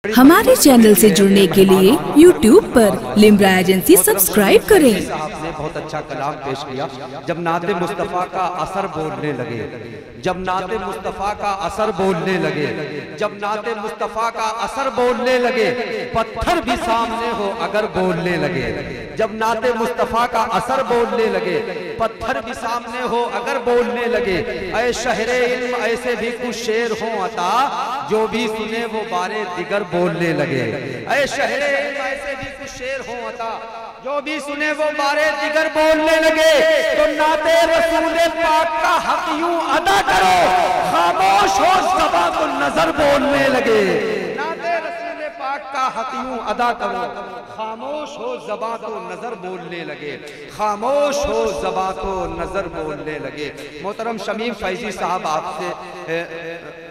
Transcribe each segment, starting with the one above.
हमारे चैनल से जुड़ने के लिए YouTube पर लिम्रा एजेंसी सब्सक्राइब करें। साहब ने बहुत अच्छा कलाम पेश किया। जब नाते मुस्तफ़ा का असर बोलने लगे, जब नाते मुस्तफ़ा का असर बोलने लगे, जब नाते मुस्तफ़ा का असर बोलने लगे, पत्थर भी सामने हो अगर बोलने लगे। जब नाते मुस्तफ़ा का असर बोलने लगे, पत्थर भी सामने हो अगर बोलने लगे। ऐ शहरे इल्म ऐसे भी कुछ शेर हो अता, जो भी सुने वो बारे दिगर बोलने लगे। ऐ शहरे इल्म ऐसे भी कुछ शेर हो अता, जो भी सुने वो बारे दिगर बोलने लगे। तो नाते रसूल पाक का हक यूं अदा करो, खामोश हो ज़बां को नजर बोलने लगे। नाते रसूल पाक का हक यूं अदा करो, खामोश हो ज़बां तो नजर बोलने लगे। खामोश हो ज़बां तो नजर बोलने लगे। मोहतरम शमीम फैजी साहब आपसे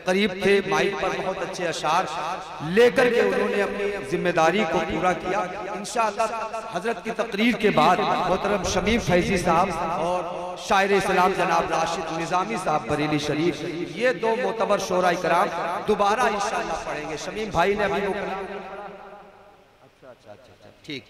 करीब थे, माइक पर बहुत अच्छे अशार लेकर के उन्होंने अपनी जिम्मेदारी को पूरा किया। इंशाअल्लाह हजरत की तकरीर के बाद मोहतरम शमीम फैजी साहब और शायर इस्लाम जनाब राशिद निज़ामी साहब बरेली शरीफ, ये दो मोतबर शोरा इकराम दोबारा इंशाअल्लाह पढ़ेंगे। शमीम भाई ने अभी वो ठीक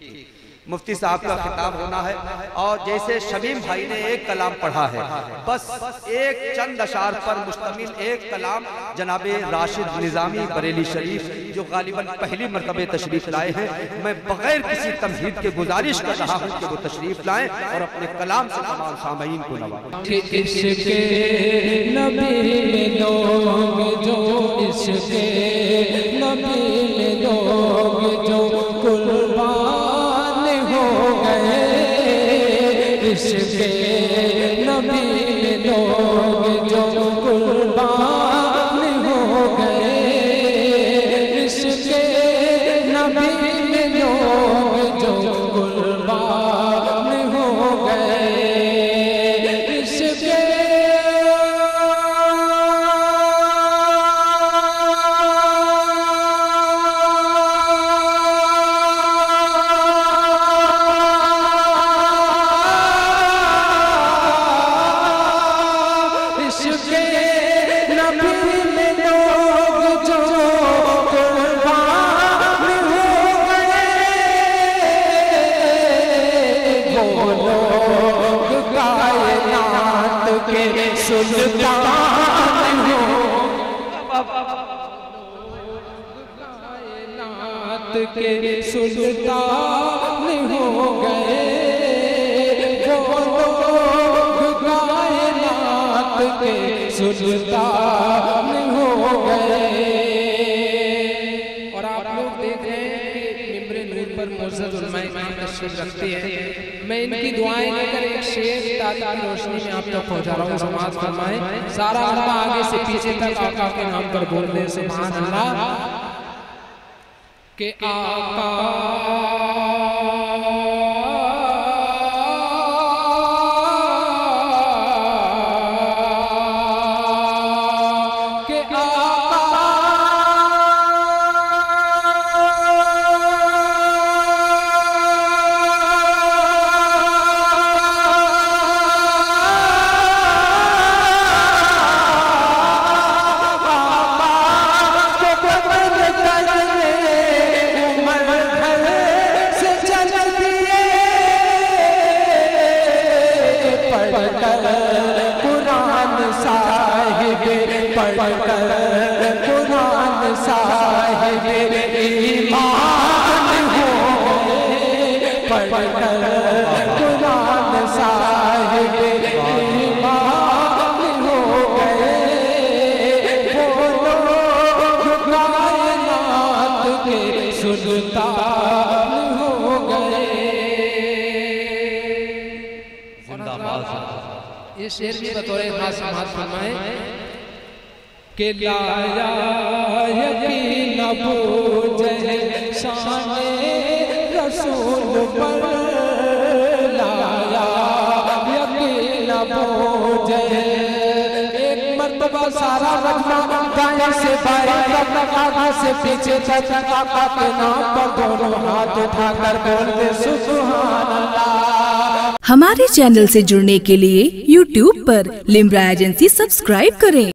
मुफ्ती साहब का खिताब होना है। और जैसे शमीम भाई ने एक कलाम पढ़ा है, बस एक चंद अशार पर मुश्तमिल एक कलाम जनाबे राशिद निज़ामी बरेली शरीफ, जो गालिबन पहली मरतबे तशरीफ लाए हैं, मैं बगैर किसी तमहीद के गुजारिश कर रहा हूँ कि वो तशरीफ लाएं और अपने कलाम से तमाम सामईन को नवाजें। इश्क़े नबी में लोग जो कुर्बान हो गए, इश्क़े नबी में लोग जो कुर्बान हो गए, इश्क़े सुल्तान हो, कायनात के सुल्तान हो गए, वो लोग कायनात के सुल्तान हो गए। और आप लोग देख रहे हैं कि मिंबरे नूर पर मुअज़्ज़ज़ उलमाए इमाम तशरीफ रखते हैं। मैं इनकी दुआएं लेकर एक शेर ताला की रोशनी में आप तक पहुंचा रहा हूँ। समाज फरमाए सारा अल्लाह आगे से पीछे तक आका के नाम पर बोलने से सुभान अल्लाह के आका कुरान साहिब ईमान हो, पढ़कर कुरान साहिब ईमान हो गए, वो लोग कायनात के सुल्तान हो गए। ये शेर भी बतौर खास समाज फरमाए के लाया यकीन बूझे शाने रसूल पर, लाया यकीन बूझे। एक मर्तबा सारा रखना दाएं से बाएं, आगे से पीछे तक आका के नाम पर दोनों हाथ उठाकर बोलते सुभान अल्लाह। हमारे चैनल से जुड़ने के लिए YouTube पर लिम्रा एजेंसी सब्सक्राइब करें।